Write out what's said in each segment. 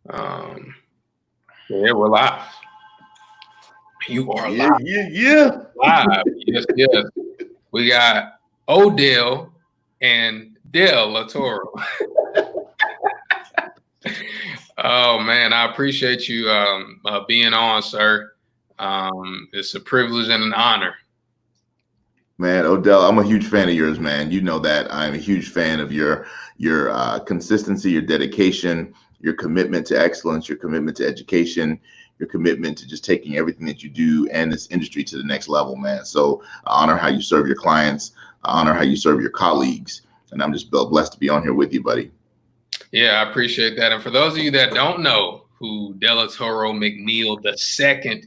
Yeah, we're live. You are live. Yeah. Live. Yes, yes. We got Odell and Delatorro. Oh man, I appreciate you being on, sir. It's a privilege and an honor. Man, Odell, I'm a huge fan of yours, man. You know that. I'm a huge fan of your consistency, your dedication, your commitment to excellence, your commitment to education, your commitment to just taking everything that you do and this industry to the next level, man. So I honor how you serve your clients. I honor how you serve your colleagues. And I'm just blessed to be on here with you, buddy. Yeah, I appreciate that. And for those of you that don't know who Delatorro McNeal II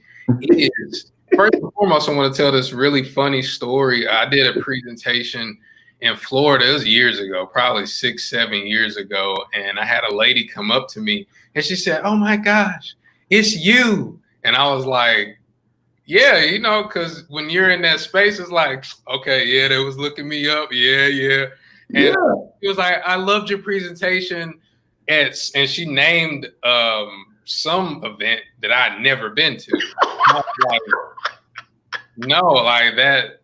is, first and foremost, I want to tell this really funny story. I did a presentation in Florida. It was years ago, probably 6, 7 years ago. And I had a lady come up to me and she said, "Oh my gosh, it's you." And I was like, yeah, you know, because when you're in that space, it's like, okay, yeah, they was looking me up. Yeah, yeah. And it was like, I loved your presentation. And she named some event that I'd never been to. I was like, no, like that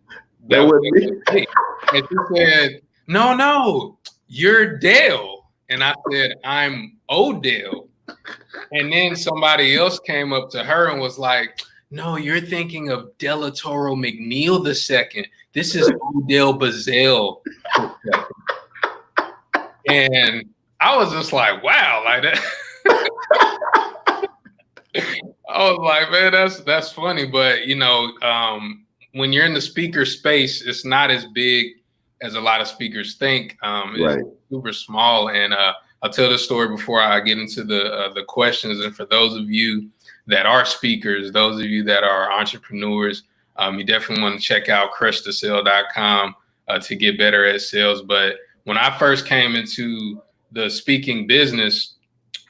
was me. And she said, no, you're Dale. And I said, I'm Odell. And then somebody else came up to her and was like, "No, you're thinking of Delatorro McNeal II. This is Odell Bazell." And I was just like, wow, like that. I was like, man, that's funny. But you know, when you're in the speaker space, it's not as big as a lot of speakers think. It's super small. And I'll tell this story before I get into the questions. And for those of you that are speakers, those of you that are entrepreneurs, you definitely want to check out crushthesale.com to get better at sales. But when I first came into the speaking business,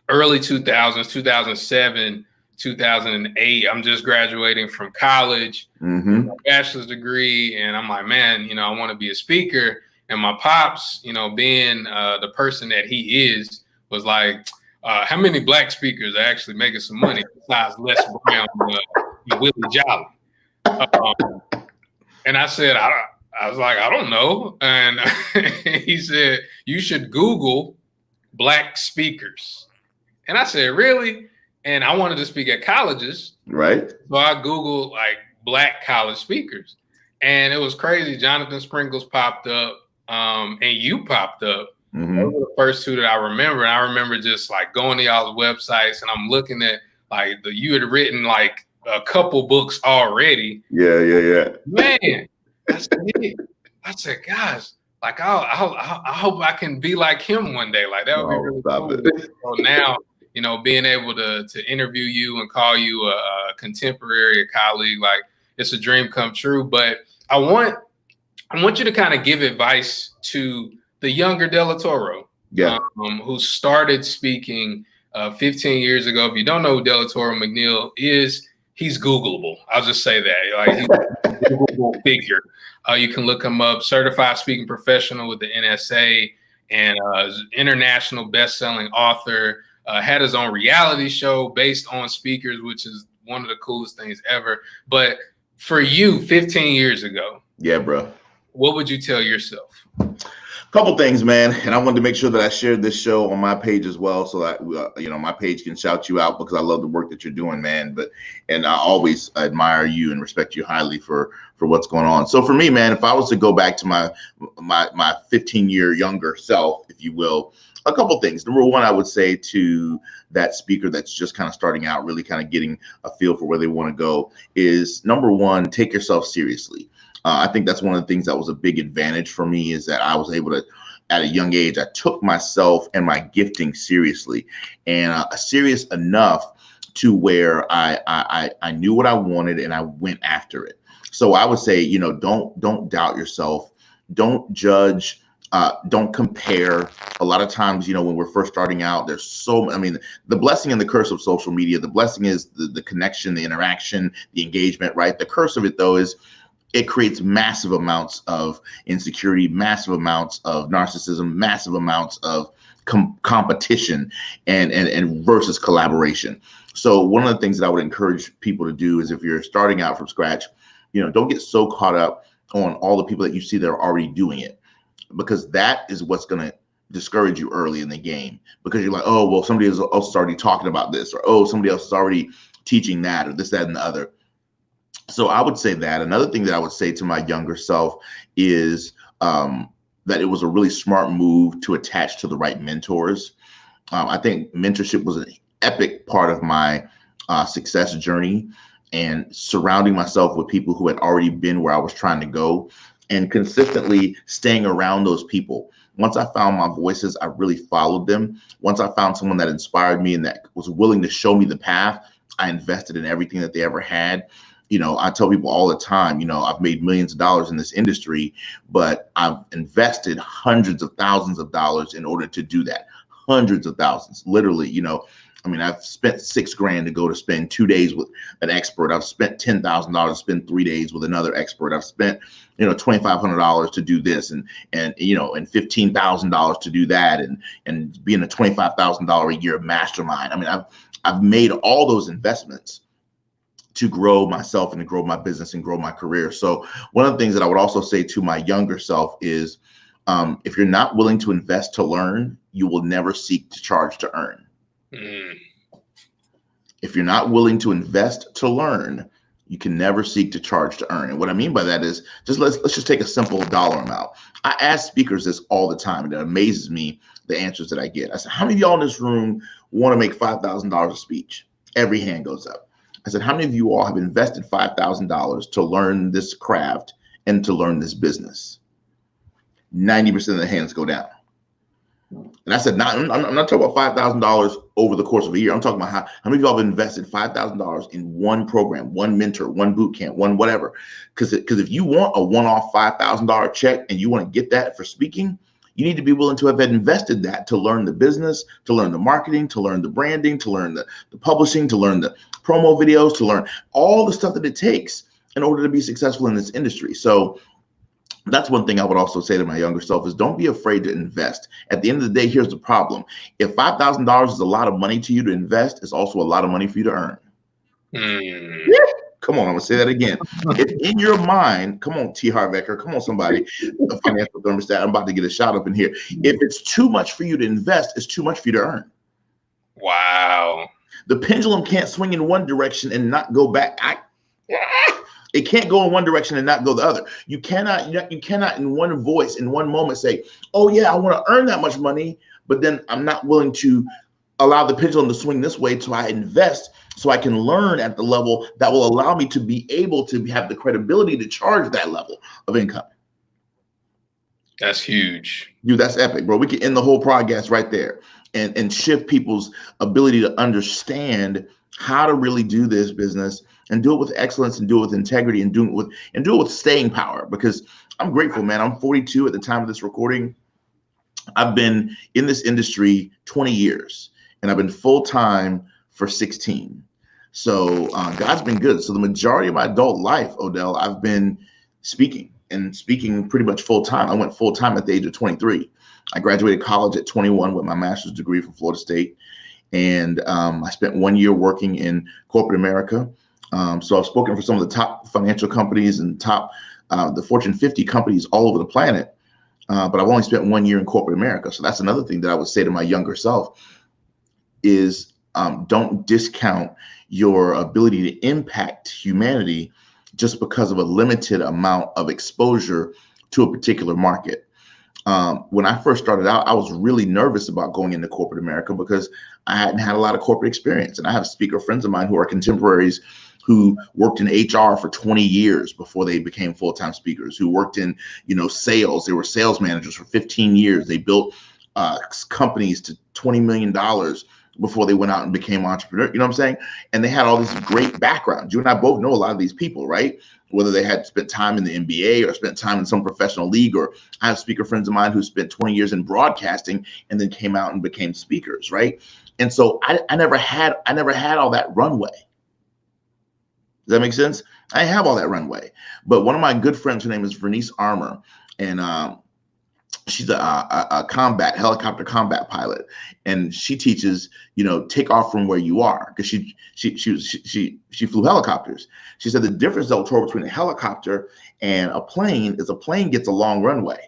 early 2000s, 2007, 2008, I'm just graduating from college, a bachelor's degree. And I'm like, man, you know, I want to be a speaker. And my pops, you know, being the person that he is, was like, how many black speakers are actually making some money besides Les Brown and Willie Jolly? And I said, I was like, I don't know. And he said, you should Google black speakers. And I said, really? And I wanted to speak at colleges. Right. So I Googled like black college speakers. And it was crazy. Jonathan Sprinkles popped up and you popped up. Those were the first two that I remember. And I remember just like going to y'all's websites and I'm looking at like you had written like a couple books already. Yeah. Man, I said, gosh, like I hope I can be like him one day. Like that would be really cool. So now, you know, being able to interview you and call you a contemporary, a colleague, like it's a dream come true. But I want you to kind of give advice to the younger Delatorro, who started speaking 15 years ago. If you don't know who Delatorro McNeal is, he's Googleable. I'll just say that. Like he's a Googleable figure. You can look him up, certified speaking professional with the NSA and international best-selling author. Had his own reality show based on speakers, which is one of the coolest things ever. But for you, 15 years ago, bro, what would you tell yourself? Couple things, man. And I wanted to make sure that I shared this show on my page as well, so that you know, my page can shout you out because I love the work that you're doing, man. And I always admire you and respect you highly for what's going on. So for me, man, if I was to go back to my 15-year younger self, if you will, a couple things. Number one, I would say to that speaker that's just kind of starting out, really kind of getting a feel for where they want to go, is number one, take yourself seriously. I think that's one of the things that was a big advantage for me, is that I was able to, at a young age, I took myself and my gifting seriously, and serious enough to where I knew what I wanted and I went after it. So I would say, you know, don't doubt yourself, don't judge, don't compare. A lot of times, you know, when we're first starting out, the blessing and the curse of social media. The blessing is the connection, the interaction, the engagement, right? The curse of it, though, is it creates massive amounts of insecurity, massive amounts of narcissism, massive amounts of competition and versus collaboration. So one of the things that I would encourage people to do is, if you're starting out from scratch, don't get so caught up on all the people that you see that are already doing it, because that is what's going to discourage you early in the game, because you're like, oh, well, somebody else is already talking about this, or oh, somebody else is already teaching that, or this, that, and the other. So I would say that. Another thing that I would say to my younger self is that it was a really smart move to attach to the right mentors. I think mentorship was an epic part of my success journey, and surrounding myself with people who had already been where I was trying to go, and consistently staying around those people. Once I found my voices, I really followed them. Once I found someone that inspired me and that was willing to show me the path, I invested in everything that they ever had. I tell people all the time, I've made millions of dollars in this industry, but I've invested hundreds of thousands of dollars in order to do that. Hundreds of thousands, literally. I've spent $6,000 to go to spend 2 days with an expert. I've spent $10,000 to spend 3 days with another expert. I've spent, $2,500 to do this, and $15,000 to do that, and being a $25,000 a year mastermind. I've made all those investments to grow myself and to grow my business and grow my career. So one of the things that I would also say to my younger self is, if you're not willing to invest to learn, you will never seek to charge to earn. If you're not willing to invest to learn, you can never seek to charge to earn. And what I mean by that is, let's just take a simple dollar amount. I ask speakers this all the time, and it amazes me the answers that I get. I said, how many of y'all in this room want to make $5,000 a speech? Every hand goes up. I said, how many of you all have invested $5,000 to learn this craft and to learn this business? 90% of the hands go down. And I said, I'm not talking about $5,000 over the course of a year. I'm talking about how many of y'all have invested $5,000 in one program, one mentor, one boot camp, one whatever. Because if you want a one-off $5,000 check and you want to get that for speaking, you need to be willing to have invested that to learn the business, to learn the marketing, to learn the branding, to learn the publishing, to learn the promo videos, to learn all the stuff that it takes in order to be successful in this industry. So that's one thing I would also say to my younger self is, don't be afraid to invest. At the end of the day, here's the problem. If $5,000 is a lot of money to you to invest, it's also a lot of money for you to earn. Come on, I'm gonna say that again. If in your mind, come on, T. Harvecker, come on, somebody, a financial thermostat, I'm about to get a shout up in here. If it's too much for you to invest, it's too much for you to earn. Wow. The pendulum can't swing in one direction and not go back. It can't go in one direction and not go the other. You cannot in one voice, in one moment say, oh yeah, I want to earn that much money, but then I'm not willing to allow the pendulum to swing this way, so I invest so I can learn at the level that will allow me to be able to have the credibility to charge that level of income. That's huge. Dude, that's epic, bro. We can end the whole podcast right there and shift people's ability to understand how to really do this business and do it with excellence and do it with integrity and do it with staying power. Because I'm grateful, man. I'm 42 at the time of this recording. I've been in this industry 20 years and I've been full-time for 16. So God's been good. So the majority of my adult life, Odell, I've been speaking pretty much full-time. I went full-time at the age of 23. I graduated college at 21 with my master's degree from Florida State. And I spent 1 year working in corporate America. So I've spoken for some of the top financial companies and the Fortune 50 companies all over the planet. But I've only spent 1 year in corporate America. So that's another thing that I would say to my younger self is don't discount your ability to impact humanity just because of a limited amount of exposure to a particular market. When I first started out, I was really nervous about going into corporate America because I hadn't had a lot of corporate experience. And I have speaker friends of mine who are contemporaries who worked in HR for 20 years before they became full-time speakers, who worked in, sales. They were sales managers for 15 years. They built companies to $20 million before they went out and became entrepreneurs. You know what I'm saying? And they had all these great backgrounds. You and I both know a lot of these people, right? Whether they had spent time in the NBA or spent time in some professional league, or I have speaker friends of mine who spent 20 years in broadcasting and then came out and became speakers, right? And so I never had all that runway. Does that make sense? I didn't have all that runway. But one of my good friends, her name is Vernice Armour, and she's a helicopter combat pilot, and she teaches, take off from where you are, because she flew helicopters. She said the difference, Del Toro, between a helicopter and a plane is a plane gets a long runway.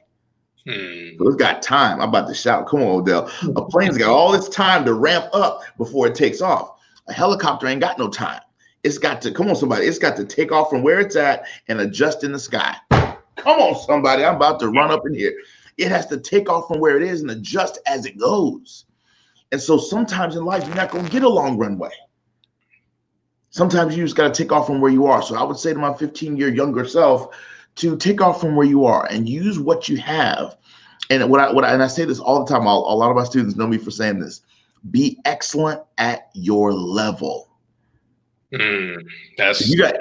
So it's got time. I'm about to shout. Come on, Odell. A plane's got all its time to ramp up before it takes off. A helicopter ain't got no time. It's got to, come on, somebody. It's got to take off from where it's at and adjust in the sky. Come on, somebody. I'm about to run up in here. It has to take off from where it is and adjust as it goes. And so sometimes in life, you're not going to get a long runway. Sometimes you just got to take off from where you are. So I would say to my 15-year younger self to take off from where you are and use what you have. And and I say this all the time. A lot of my students know me for saying this. Be excellent at your level. If you got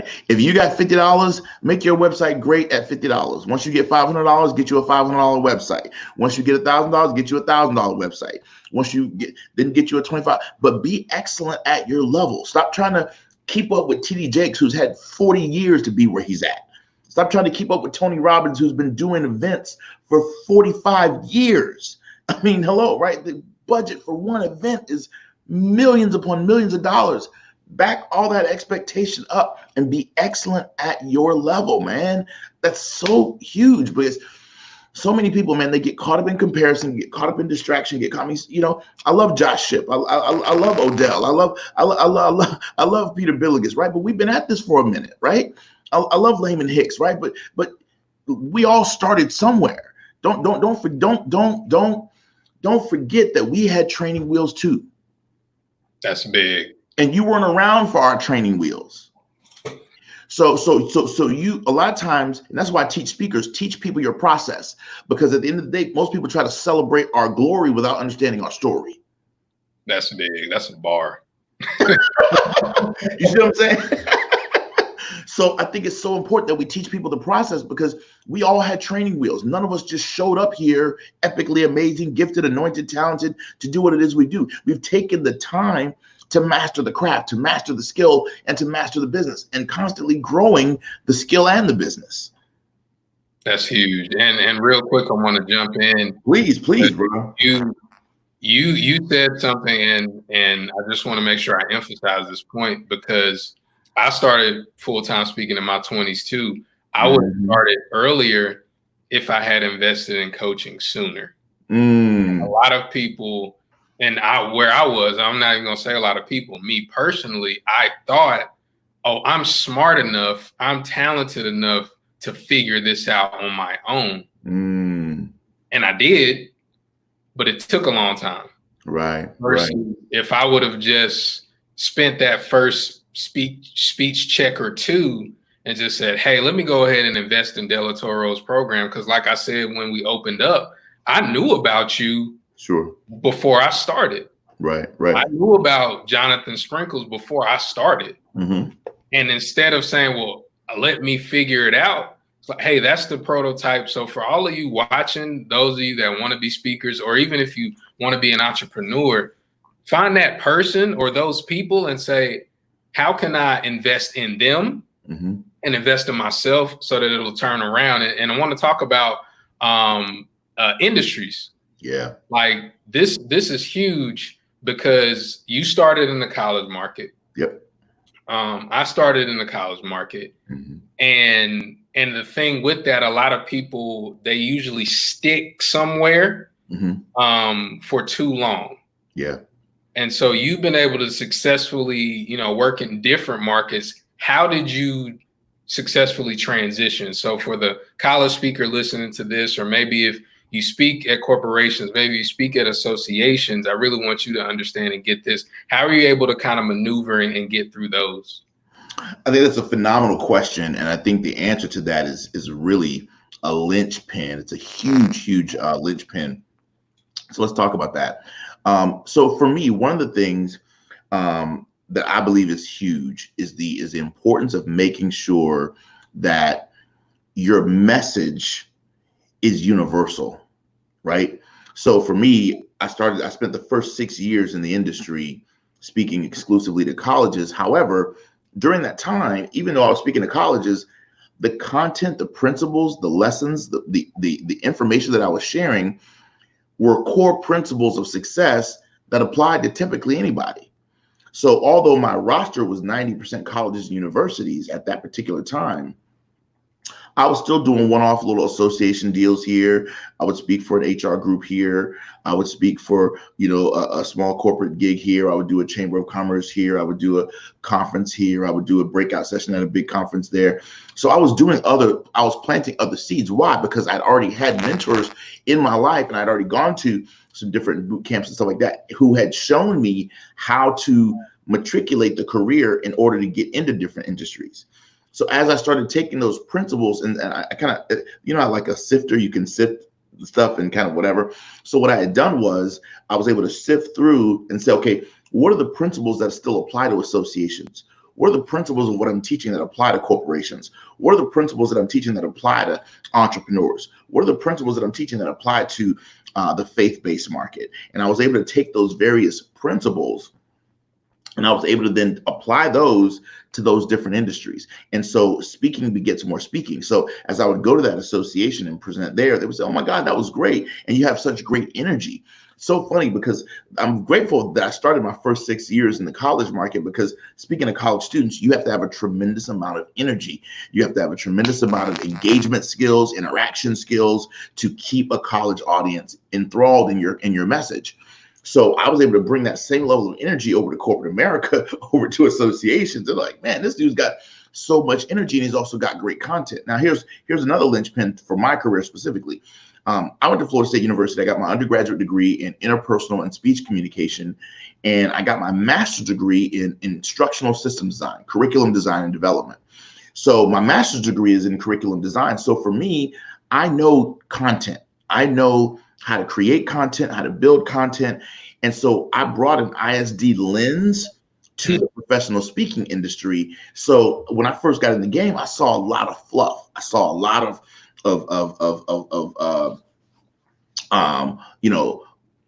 $50, make your website great at $50. Once you get $500, get you a $500 website. Once you get $1,000, get you a $1,000 website. Once you get you a $25. But be excellent at your level. Stop trying to keep up with TD Jakes, who's had 40 years to be where he's at. Stop trying to keep up with Tony Robbins, who's been doing events for 45 years. I mean, hello, right? The budget for one event is millions upon millions of dollars. Back all that expectation up and be excellent at your level, man. That's so huge, because so many people, man, they get caught up in comparison, get caught up in distraction, get caught. I love Josh Shipp. I love Odell. I love Peter Billigus, right? But we've been at this for a minute, right? I love Layman Hicks, right? But we all started somewhere. Don't forget that we had training wheels too. That's big. And you weren't around for our training wheels. So you, a lot of times, and that's why I teach speakers, teach people your process, because at the end of the day, most people try to celebrate our glory without understanding our story. That's big. That's a bar. You see what I'm saying? So I think it's so important that we teach people the process, because we all had training wheels. None of us just showed up here epically amazing, gifted, anointed, talented to do what it is we do. We've taken the time to master the craft, to master the skill, and to master the business, and constantly growing the skill and the business. That's huge. And real quick, I want to jump in. Please, bro. You said something, and I just want to make sure I emphasize this point, because I started full-time speaking in my 20s too. I would have started earlier if I had invested in coaching sooner. A lot of people, and where I was, I'm not even going to say a lot of people, me personally, I thought, oh, I'm smart enough, I'm talented enough to figure this out on my own. And I did, but it took a long time. Right. If I would have just spent that first speech check or two and just said, hey, let me go ahead and invest in Delatoro's program. Because like I said, when we opened up, I knew about you before I started. Right. I knew about Jonathan Sprinkles before I started. And instead of saying, well, let me figure it out, it's like, hey, that's the prototype. So for all of you watching, those of you that want to be speakers, or even if you want to be an entrepreneur, find that person or those people and say, how can I invest in them and invest in myself so that it'll turn around? And I want to talk about industries. Yeah. Like this is huge, because you started in the college market. Yep. I started in the college market. And the thing with that, a lot of people, they usually stick somewhere for too long. Yeah. And so you've been able to successfully, work in different markets. How did you successfully transition? So for the college speaker listening to this, or maybe if you speak at corporations, maybe you speak at associations, I really want you to understand and get this. How are you able to kind of maneuver and get through those? I think that's a phenomenal question. And I think the answer to that is really a linchpin. It's a huge linchpin. So let's talk about that. So for me, one of the things that I believe is huge is the importance of making sure that your message is universal, right? So for me, I spent the first 6 years in the industry speaking exclusively to colleges. However, during that time, even though I was speaking to colleges, the content, the principles, the lessons, the information that I was sharing were core principles of success that applied to typically anybody. So although my roster was 90% colleges and universities at that particular time, I was still doing one-off little association deals here. I would speak for an HR group here. I would speak for, a small corporate gig here. I would do a chamber of commerce here. I would do a conference here. I would do a breakout session at a big conference there. So I was planting other seeds. Why? Because I'd already had mentors in my life, and I'd already gone to some different boot camps and stuff like that, who had shown me how to matriculate the career in order to get into different industries. So as I started taking those principles, and I kind of, like a sifter, you can sift stuff and kind of whatever. So what I had done was I was able to sift through and say, okay, what are the principles that still apply to associations? What are the principles of what I'm teaching that apply to corporations? What are the principles that I'm teaching that apply to entrepreneurs? What are the principles that I'm teaching that apply to the faith-based market? And I was able to take those various principles, and I was able to then apply those to those different industries. And so speaking begets more speaking. So as I would go to that association and present there, they would say, oh my God, that was great. And you have such great energy. So funny, because I'm grateful that I started my first 6 years in the college market, because speaking to college students, you have to have a tremendous amount of energy. You have to have a tremendous amount of engagement skills, interaction skills to keep a college audience enthralled in your message. So I was able to bring that same level of energy over to corporate America, over to associations. They're like, man, this dude's got so much energy, and he's also got great content. Now, here's another linchpin for my career specifically. I went to Florida State University. I got my undergraduate degree in interpersonal and speech communication, and I got my master's degree in instructional systems design, curriculum design and development. So my master's degree is in curriculum design. So for me, I know content. I know how to create content, how to build content. And so I brought an ISD lens to the professional speaking industry. So when I first got in the game, I saw a lot of fluff. I saw a lot of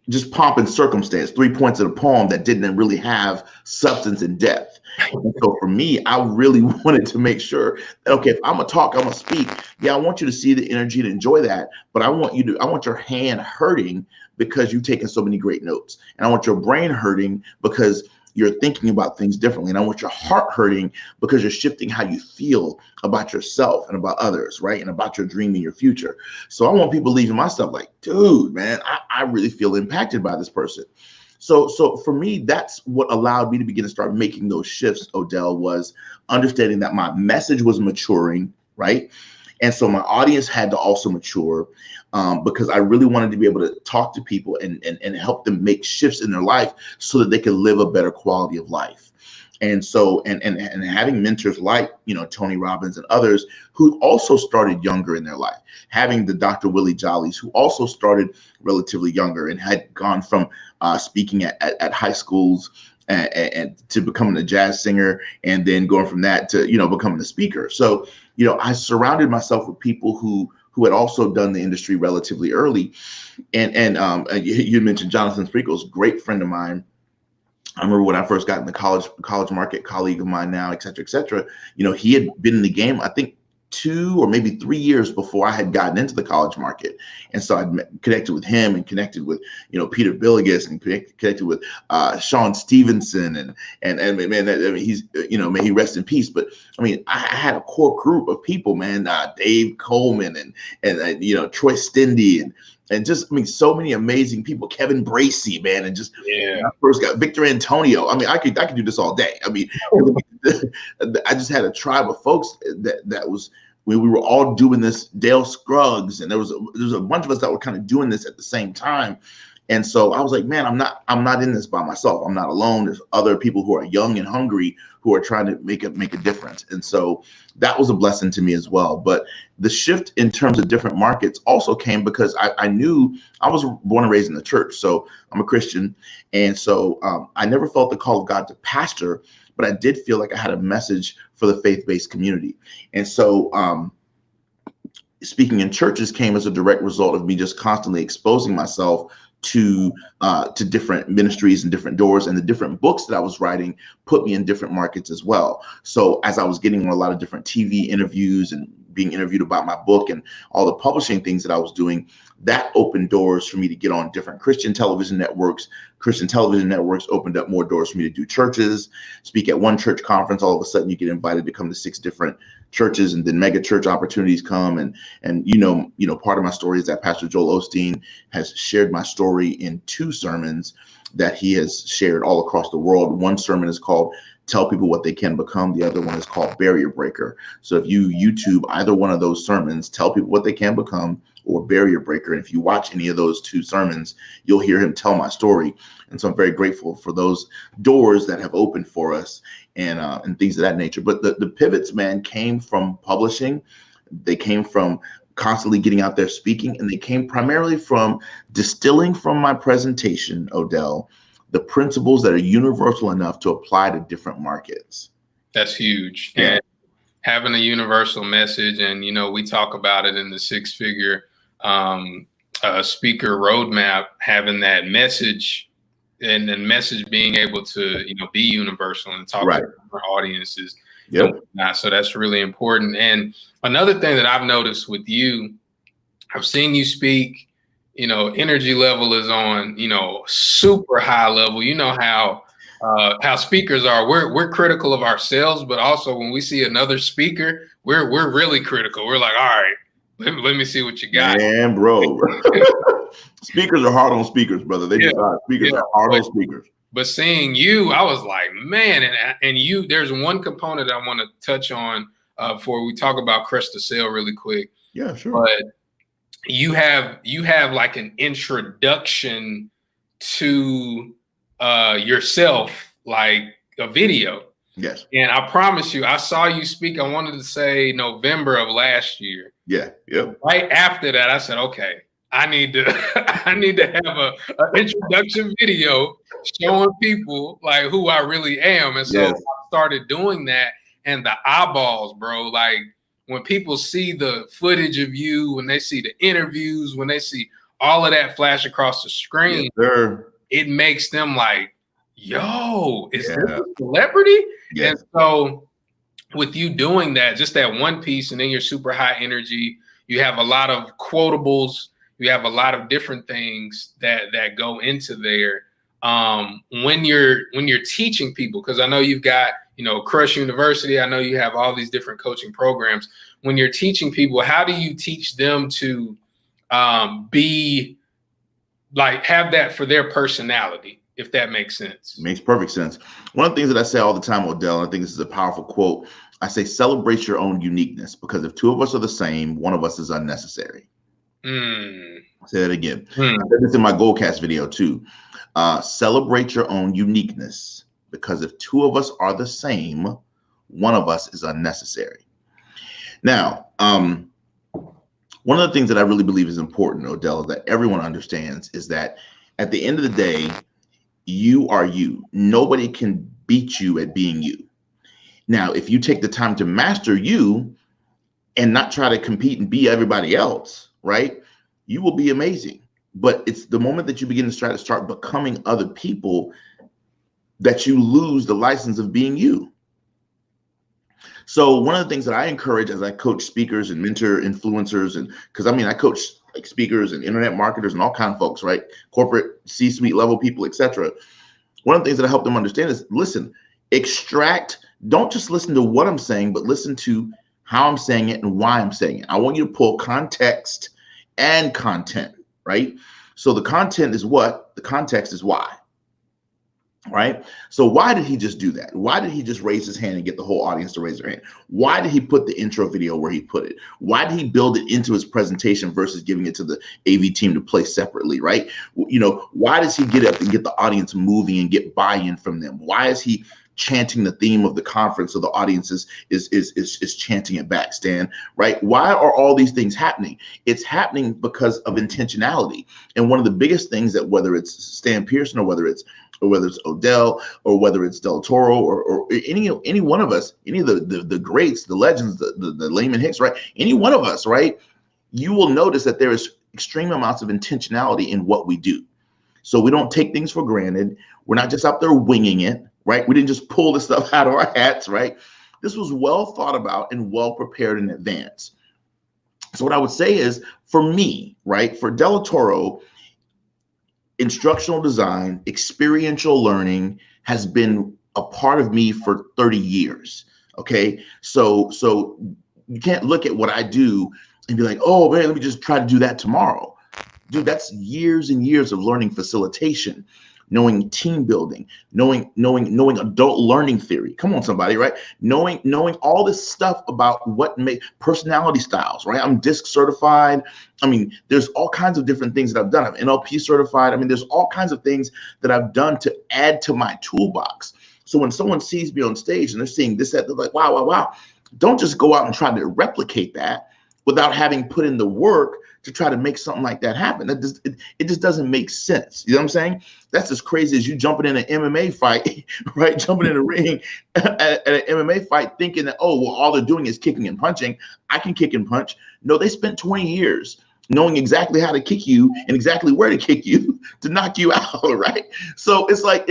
just pomp and circumstance, 3 points of the poem that didn't really have substance and depth. And so for me, I really wanted to make sure that, okay, if I'm gonna talk, I'm gonna speak. Yeah, I want you to see the energy and enjoy that, but I want your hand hurting because you've taken so many great notes. And I want your brain hurting because you're thinking about things differently. And I want your heart hurting because you're shifting how you feel about yourself and about others, right? And about your dream and your future. So I want people leaving my stuff like, dude, man, I really feel impacted by this person. So for me, that's what allowed me to begin to start making those shifts, Odell, was understanding that my message was maturing, right? And so my audience had to also mature, because I really wanted to be able to talk to people and help them make shifts in their life so that they can live a better quality of life. And so, and having mentors like, Tony Robbins and others who also started younger in their life, having the Dr. Willie Jollies, who also started relatively younger and had gone from speaking at high schools and to becoming a jazz singer, and then going from that to, becoming a speaker. So, I surrounded myself with people who had also done the industry relatively early. And you mentioned Jonathan Sprinkles, great friend of mine. I remember when I first got in the college market, colleague of mine now, et cetera, he had been in the game, I think 2 or maybe 3 years before I had gotten into the college market. And so I connected with him and connected with, Peter Billigus, and connected with Sean Stevenson, and man, I mean, he's, may he rest in peace. But I mean, I had a core group of people, man, Dave Coleman and Troy Stindy and just, I mean, so many amazing people, Kevin Bracey, man. And just, when I first got Victor Antonio. I mean, I could do this all day. I mean, I just had a tribe of folks that was, we were all doing this, Dale Scruggs, and there was a bunch of us that were kind of doing this at the same time. And so I was like, man, I'm not in this by myself. I'm not alone. There's other people who are young and hungry who are trying to make a difference. And so that was a blessing to me as well. But the shift in terms of different markets also came because I knew I was born and raised in the church. So I'm a Christian. And so I never felt the call of God to pastor, but I did feel like I had a message for the faith-based community. And so speaking in churches came as a direct result of me just constantly exposing myself to different ministries and different doors, and the different books that I was writing put me in different markets as well. So as I was getting a lot of different TV interviews and being interviewed about my book and all the publishing things that I was doing, that opened doors for me to get on different Christian television networks. Christian television networks opened up more doors for me to do churches, speak at one church conference. All of a sudden you get invited to come to 6 different churches, and then mega church opportunities come. And part of my story is that Pastor Joel Osteen has shared my story in 2 sermons that he has shared all across the world. One sermon is called Tell People What They Can Become. The other one is called Barrier Breaker. So if you YouTube either one of those sermons, Tell People What They Can Become or Barrier Breaker, and if you watch any of those 2 sermons, you'll hear him tell my story. And so I'm very grateful for those doors that have opened for us and things of that nature. But the pivots, man, came from publishing. They came from constantly getting out there speaking, and they came primarily from distilling from my presentation, Odell, the principles that are universal enough to apply to different markets. That's huge. Yeah. And having a universal message, and we talk about it in the 6-figure speaker roadmap, having that message, and the message being able to be universal and talk to different audiences. Yep. So that's really important. And another thing that I've noticed with you, I've seen you speak, energy level is on, super high level. You know how speakers are. We're critical of ourselves, but also when we see another speaker, we're really critical. We're like, all right, let me see what you got. Man, bro. Speakers are hard on speakers, brother. They just are. Speakers are hard on speakers. But seeing you, I was like, man, and you, there's one component I want to touch on before we talk about Crush the Sale really quick. Yeah, sure. But you have like an introduction to yourself, like a video. Yes. And I promise you, I saw you speak, I wanted to say November of last year. Yeah. Yep. Right after that, I said, okay, I need to have an introduction video showing people like who I really am. And so I started doing that, and the eyeballs, bro, like when people see the footage of you, when they see the interviews, when they see all of that flash across the screen, it makes them like, yo, is this a celebrity? Yes. And so with you doing that, just that one piece, and then you're super high energy, you have a lot of quotables, you have a lot of different things that go into there. When you're teaching people, because I know you've got, Crush University, I know you have all these different coaching programs. When you're teaching people, how do you teach them to be like, have that for their personality, if that makes sense? It makes perfect sense. One of the things that I say all the time, Odell, and I think this is a powerful quote, I say, celebrate your own uniqueness, because if 2 of us are the same, one of us is unnecessary. I'll say that again. I said this in my Goldcast video too. Celebrate your own uniqueness, because if 2 of us are the same, one of us is unnecessary. Now, one of the things that I really believe is important, Odell, that everyone understands is that at the end of the day, you are you. Nobody can beat you at being you. Now, if you take the time to master you and not try to compete and be everybody else, right, you will be amazing. But it's the moment that you begin to try to start becoming other people that you lose the license of being you. So one of the things that I encourage as I coach speakers and mentor influencers, and because I coach like speakers and internet marketers and all kinds of folks, right? Corporate C-suite level people, etc. One of the things that I help them understand is, listen, don't just listen to what I'm saying, but listen to how I'm saying it and why I'm saying it. I want you to pull context and content, right? So the content is what, the context is why. Right? So why did he just do that? Why did he just raise his hand and get the whole audience to raise their hand? Why did he put the intro video where he put it? Why did he build it into his presentation versus giving it to the AV team to play separately, right? Why does he get up and get the audience moving and get buy-in from them? Why is he chanting the theme of the conference so the audience is chanting it back, Stan, right? Why are all these things happening? It's happening because of intentionality. And one of the biggest things that, whether it's Stan Pearson or whether it's Odell or whether it's Delatorro or any one of us, any of the greats, the legends, the Layman Hicks, right? Any one of us, right? You will notice that there is extreme amounts of intentionality in what we do. So we don't take things for granted. We're not just out there winging it, right? We didn't just pull this stuff out of our hats, right? This was well thought about and well prepared in advance. So what I would say is, for me, right, for Delatorro, instructional design, experiential learning has been a part of me for 30 years. Okay. So you can't look at what I do and be like, oh man, let me just try to do that tomorrow. Dude, that's years and years of learning facilitation, knowing team building, knowing adult learning theory. Come on, somebody, right? Knowing all this stuff about what make personality styles, right? I'm DISC certified. I mean, there's all kinds of different things that I've done. I'm NLP certified. I mean, there's all kinds of things that I've done to add to my toolbox. So when someone sees me on stage and they're seeing this, that, they're like, wow, wow, wow. Don't just go out and try to replicate that without having put in the work to try to make something like that happen. It just doesn't make sense. You know what I'm saying? That's as crazy as you jumping in an MMA fight, right? Jumping in a ring at an MMA fight thinking that, oh, well, all they're doing is kicking and punching. I can kick and punch. No, they spent 20 years knowing exactly how to kick you and exactly where to kick you to knock you out, right? So it's like,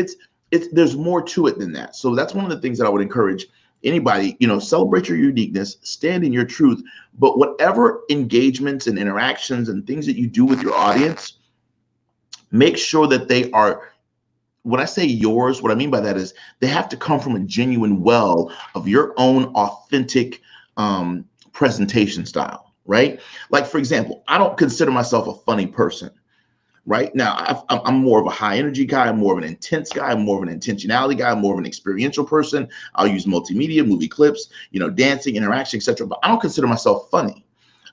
there's more to it than that. So that's one of the things that I would encourage anybody, celebrate your uniqueness, stand in your truth, but whatever engagements and interactions and things that you do with your audience, make sure that they are, when I say yours, what I mean by that is they have to come from a genuine well of your own authentic presentation style, right? Like, for example, I don't consider myself a funny person. Right now, I'm more of a high energy guy. I'm more of an intense guy. I'm more of an intentionality guy. I'm more of an experiential person. I'll use multimedia, movie clips, dancing, interaction, etc. But I don't consider myself funny.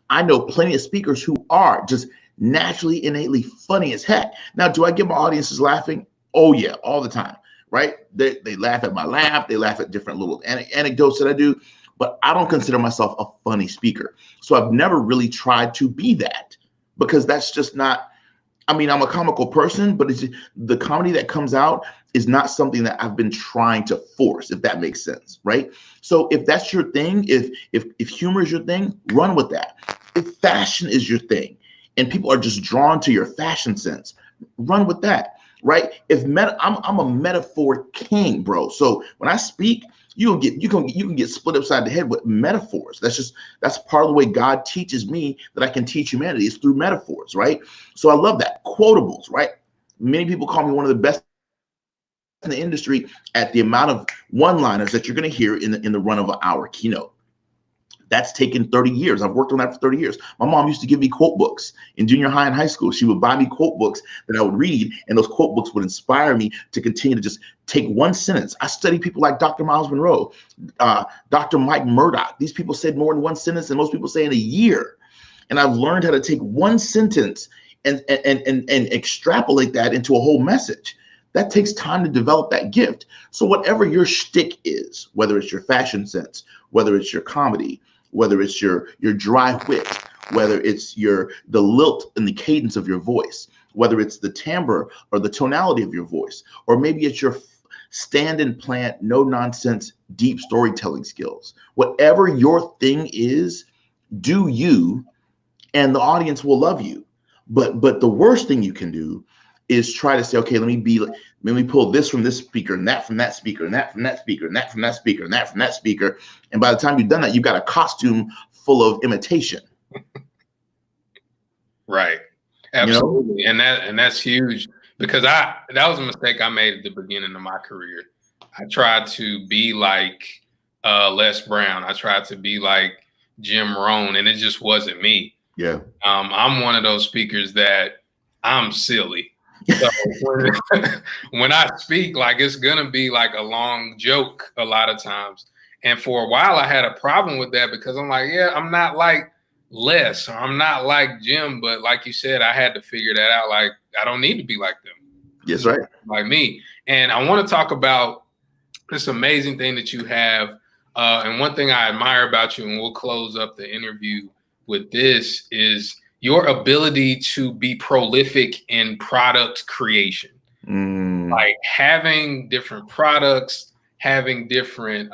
I know plenty of speakers who are just naturally, innately funny as heck. Now, do I get my audiences laughing? Oh yeah, all the time, right? They laugh at my laugh. They laugh at different little anecdotes that I do. But I don't consider myself a funny speaker. So I've never really tried to be that, because that's just not. I mean, I'm a comical person, but it's the comedy that comes out is not something that I've been trying to force, if that makes sense, right? So if that's your thing, if humor is your thing, run with that. If fashion is your thing and people are just drawn to your fashion sense, run with that, right? I'm a metaphor king, bro. So when I speak, you can get split upside the head with metaphors. That's part of the way God teaches me that I can teach humanity, is through metaphors, right? So I love that. Quotables, right? Many people call me one of the best in the industry at the amount of one-liners that you're going to hear in the run of an hour keynote. That's taken 30 years. I've worked on that for 30 years. My mom used to give me quote books in junior high and high school. She would buy me quote books that I would read, and those quote books would inspire me to continue to just take one sentence. I study people like Dr. Miles Monroe, Dr. Mike Murdoch. These people said more in one sentence than most people say in a year. And I've learned how to take one sentence and extrapolate that into a whole message. That takes time to develop that gift. So whatever your shtick is, whether it's your fashion sense, whether it's your comedy, whether it's your dry wit, whether it's the lilt and the cadence of your voice, whether it's the timbre or the tonality of your voice, or maybe it's your stand and plant, no nonsense, deep storytelling skills. Whatever your thing is, do you, and the audience will love you. But the worst thing you can do is try to say, okay, let me pull this from this speaker and that from that speaker and that from that speaker and that from that speaker and that from that speaker. And by the time you've done that, you've got a costume full of imitation. Right. Absolutely. And that's huge, because that was a mistake I made at the beginning of my career. I tried to be like Les Brown. I tried to be like Jim Rohn, and it just wasn't me. Yeah. I'm one of those speakers that I'm silly. So when I speak, like, it's gonna be like a long joke a lot of times. And for a while I had a problem with that, because I'm like, yeah, I'm not like Les, or I'm not like Jim, but like you said, I had to figure that out. Like, I don't need to be like them. Yes, right. Like me. And I want to talk about this amazing thing that you have. And one thing I admire about you, and we'll close up the interview with this, is your ability to be prolific in product creation. Like having different products, having different,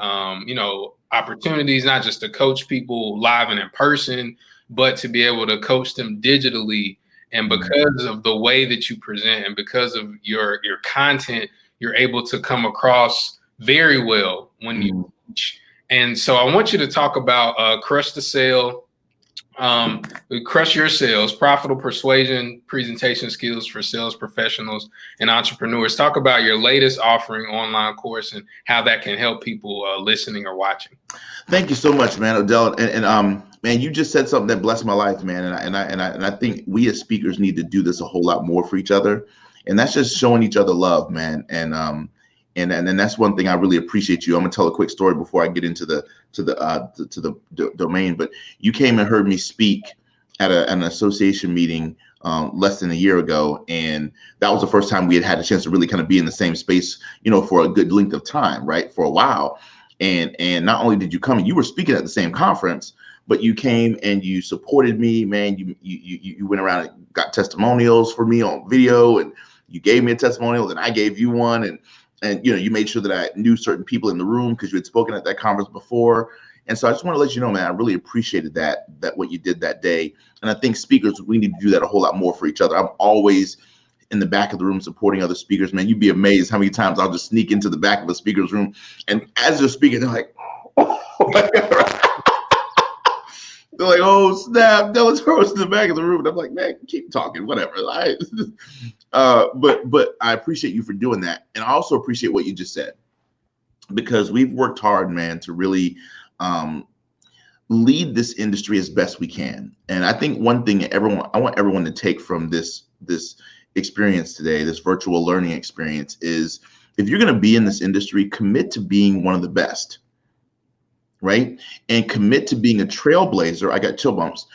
opportunities, not just to coach people live and in person, but to be able to coach them digitally. And because of the way that you present and because of your content, you're able to come across very well when you teach. And so I want you to talk about Crush the Sale, Crush Your Sales, Profitable Persuasion Presentation Skills for Sales Professionals and Entrepreneurs. Talk about your latest offering online course and how that can help people listening or watching. Thank you so much, man, Odell. And man, you just said something that blessed my life, man. And I think we as speakers need to do this a whole lot more for each other. And that's just showing each other love, man. And that's one thing I really appreciate you. I'm gonna tell a quick story before I get into the domain. But you came and heard me speak at an association meeting less than a year ago, and that was the first time we had a chance to really kind of be in the same space, you know, for a good length of time, right, for a while. And not only did you come and you were speaking at the same conference, but you came and you supported me, man. You went around and got testimonials for me on video, and you gave me a testimonial, and I gave you one, and you know, you made sure that I knew certain people in the room because you had spoken at that conference before. And so I just want to let you know, man, I really appreciated that what you did that day. And I think speakers, we need to do that a whole lot more for each other. I'm always in the back of the room supporting other speakers, man. You'd be amazed how many times I'll just sneak into the back of a speaker's room, and as they're speaking, they're like, oh my God. They're like, oh snap, Delatorro's in the back of the room. And I'm like, man, keep talking, whatever. But I appreciate you for doing that. And I also appreciate what you just said, because we've worked hard, man, to really lead this industry as best we can. And I think one thing I want everyone to take from this experience today, this virtual learning experience, is if you're going to be in this industry, commit to being one of the best, right? And commit to being a trailblazer. I got chill bumps.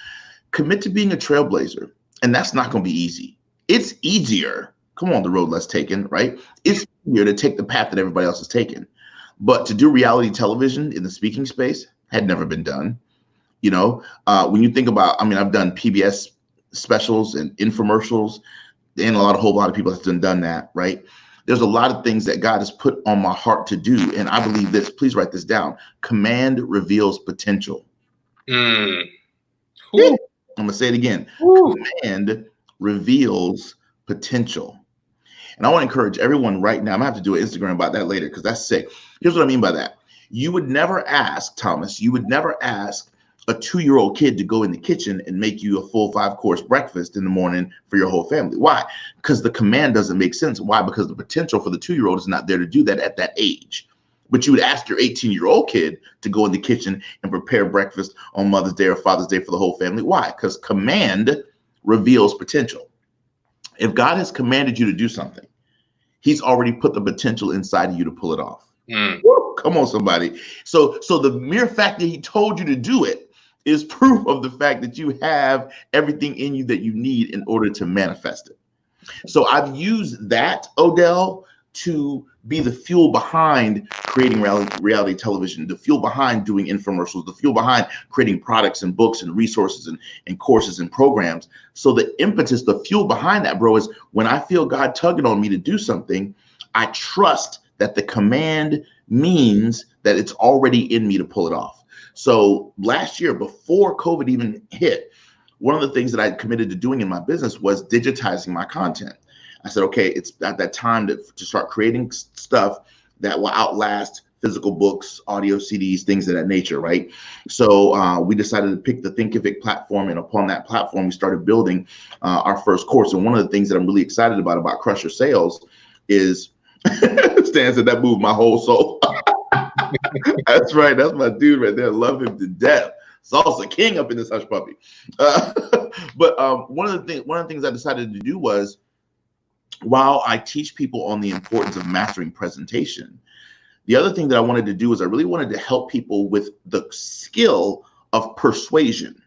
Commit to being a trailblazer. And that's not going to be easy. It's easier. Come on, the road less taken, right? It's easier to take the path that everybody else has taken. But to do reality television in the speaking space had never been done. You know, when you think about, I mean, I've done PBS specials and infomercials, and a whole lot of people have done that, right? There's a lot of things that God has put on my heart to do. And I believe this, please write this down. Command reveals potential. I'm going to say it again. Command reveals potential. And I want to encourage everyone right now. I'm going to have to do an Instagram about that later because that's sick. Here's what I mean by that. You would never ask, Thomas, you would never ask a 2-year-old kid to go in the kitchen and make you a full 5-course breakfast in the morning for your whole family. Why? Because the command doesn't make sense. Why? Because the potential for the 2-year-old is not there to do that at that age. But you would ask your 18-year-old kid to go in the kitchen and prepare breakfast on Mother's Day or Father's Day for the whole family. Why? Because command reveals potential. If God has commanded you to do something, he's already put the potential inside of you to pull it off. Woo, come on, somebody. So the mere fact that he told you to do it is proof of the fact that you have everything in you that you need in order to manifest it. So I've used that, Odell, to be the fuel behind creating reality television, the fuel behind doing infomercials, the fuel behind creating products and books and resources and courses and programs. So the impetus, the fuel behind that, bro, is when I feel God tugging on me to do something, I trust that the command means that it's already in me to pull it off. So last year, before COVID even hit, one of the things that I committed to doing in my business was digitizing my content. I said, okay, it's at that time to start creating stuff that will outlast physical books, audio CDs, things of that nature, right? So we decided to pick the Thinkific platform, and upon that platform, we started building our first course. And one of the things that I'm really excited about Crush Your Sales is, Stan said that moved my whole soul. That's right. That's my dude right there. Love him to death. Salsa King up in this hush puppy. But one of the things I decided to do was, while I teach people on the importance of mastering presentation, the other thing that I wanted to do is I really wanted to help people with the skill of persuasion,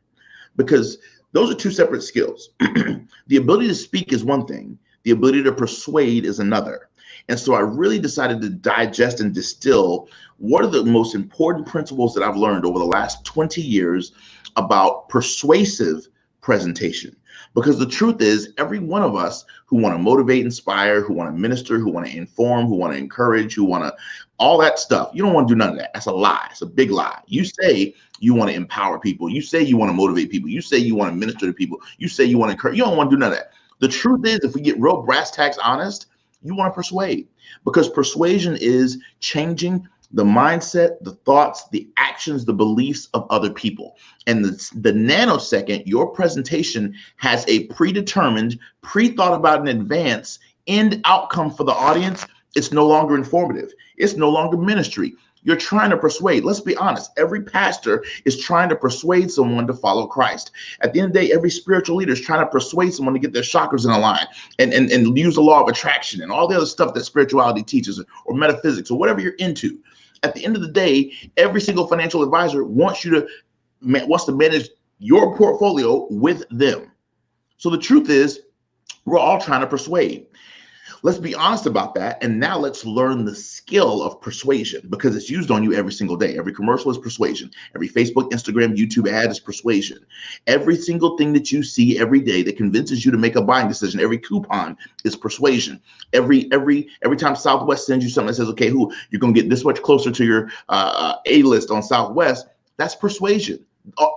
because those are two separate skills. The ability to speak is one thing. The ability to persuade is another. And so I really decided to digest and distill what are the most important principles that I've learned over the last 20 years about persuasive presentation. Because the truth is, every one of us who want to motivate, inspire, who want to minister, who want to inform, who want to encourage, who want to, all that stuff, you don't want to do none of that. That's a lie. It's a big lie. You say you want to empower people. You say you want to motivate people. You say you want to minister to people. You say you want to encourage. You don't want to do none of that. The truth is, if we get real brass tacks honest, you want to persuade, because persuasion is changing the mindset, the thoughts, the actions, the beliefs of other people. And the nanosecond your presentation has a predetermined, pre-thought about in advance end outcome for the audience, it's no longer informative. It's no longer ministry. You're trying to persuade. Let's be honest. Every pastor is trying to persuade someone to follow Christ. At the end of the day, every spiritual leader is trying to persuade someone to get their chakras in a line and use the law of attraction and all the other stuff that spirituality teaches, or metaphysics, or whatever you're into. At the end of the day, every single financial advisor wants to manage your portfolio with them. So the truth is, we're all trying to persuade. Let's be honest about that. And now let's learn the skill of persuasion, because it's used on you every single day. Every commercial is persuasion. Every Facebook, Instagram, YouTube ad is persuasion. Every single thing that you see every day that convinces you to make a buying decision, every coupon is persuasion. Every time Southwest sends you something that says, okay, you're going to get this much closer to your A-list on Southwest, that's persuasion.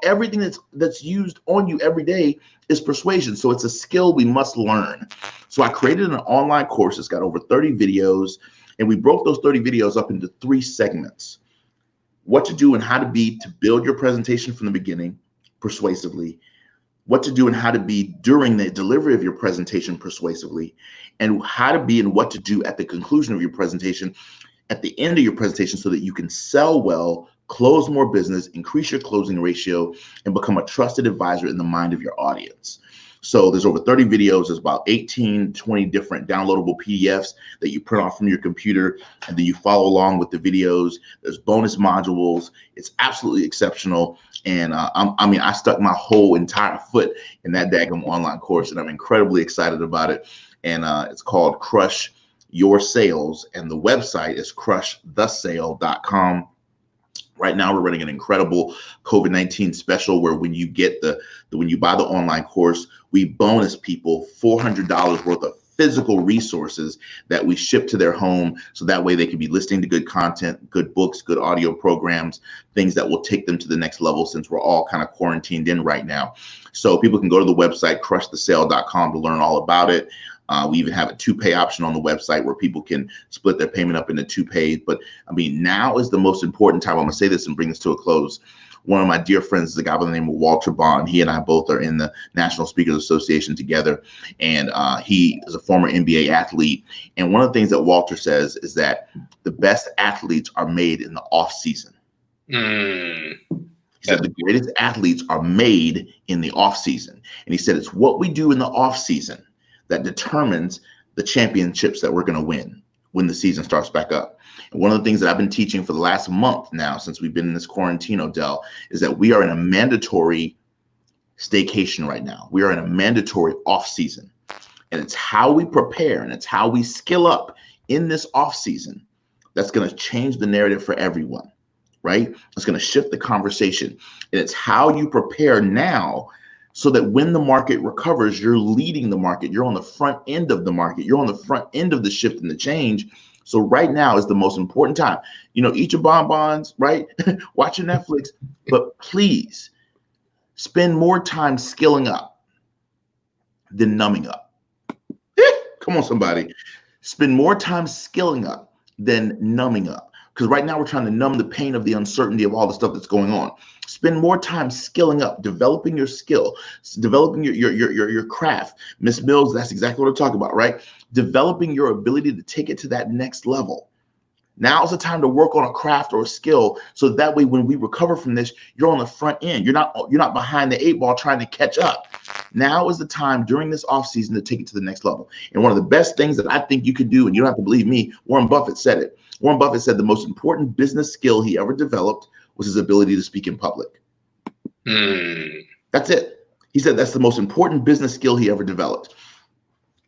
Everything that's used on you every day is persuasion. So it's a skill we must learn. So I created an online course. It's got over 30 videos, and we broke those 30 videos up into 3 segments: what to do and how to be to build your presentation from the beginning persuasively, what to do and how to be during the delivery of your presentation persuasively, and how to be and what to do at the conclusion of your presentation, at the end of your presentation, so that you can sell well, close more business, increase your closing ratio, and become a trusted advisor in the mind of your audience. So there's over 30 videos. There's about 18, 20 different downloadable PDFs that you print off from your computer, and then you follow along with the videos. There's bonus modules. It's absolutely exceptional. And I stuck my whole entire foot in that daggum online course, and I'm incredibly excited about it. And it's called Crush Your Sales, and the website is crushthesale.com. Right now, we're running an incredible COVID-19 special where when you get when you buy the online course, we bonus people $400 worth of physical resources that we ship to their home, so that way they can be listening to good content, good books, good audio programs, things that will take them to the next level, since we're all kind of quarantined in right now. So people can go to the website crushthesale.com to learn all about it. We even have a 2-pay option on the website where people can split their payment up into 2 pays. But I mean, now is the most important time. I'm going to say this and bring this to a close. One of my dear friends is a guy by the name of Walter Bond. He and I both are in the National Speakers Association together. And he is a former NBA athlete. And one of the things that Walter says is that the best athletes are made in the off season. He said the greatest athletes are made in the off season. And he said it's what we do in the off season that determines the championships that we're going to win when the season starts back up. And one of the things that I've been teaching for the last month now, since we've been in this quarantine, Odell, is that we are in a mandatory staycation right now. We are in a mandatory off season. And it's how we prepare and it's how we skill up in this off season that's going to change the narrative for everyone, right? It's going to shift the conversation. And it's how you prepare now, so that when the market recovers, you're leading the market. You're on the front end of the market. You're on the front end of the shift and the change. So right now is the most important time. Eat your bonbons, right? Watch your Netflix, but please spend more time skilling up than numbing up. Come on, somebody. Spend more time skilling up than numbing up. Because right now we're trying to numb the pain of the uncertainty of all the stuff that's going on. Spend more time skilling up, developing your skill, developing your craft. Miss Mills, that's exactly what I'm talking about, right? Developing your ability to take it to that next level. Now's the time to work on a craft or a skill, so that way when we recover from this, you're on the front end. You're not behind the 8 ball trying to catch up. Now is the time during this off season to take it to the next level. And one of the best things that I think you could do, and you don't have to believe me, Warren Buffett said it. Warren Buffett said the most important business skill he ever developed was his ability to speak in public. That's it. He said that's the most important business skill he ever developed.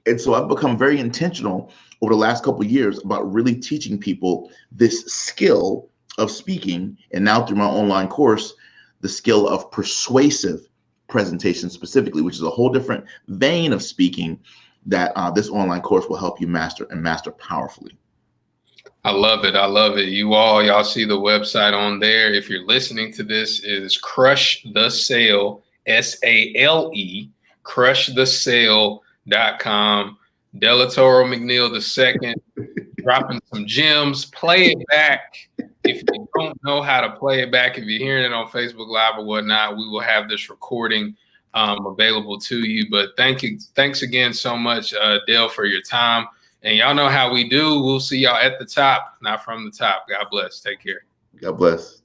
And so I've become very intentional over the last couple of years about really teaching people this skill of speaking, and now through my online course, the skill of persuasive presentation specifically, which is a whole different vein of speaking that this online course will help you master and master powerfully. I love it. I love it. Y'all see the website on there. If you're listening to this, it is Crush the Sale, SALE, crushthesale.com. Delatorro McNeal II, dropping some gems. Play it back. If you don't know how to play it back, if you're hearing it on Facebook Live or whatnot, we will have this recording available to you. But thanks again so much, Dale, for your time. And y'all know how we do. We'll see y'all at the top, not from the top. God bless. Take care. God bless.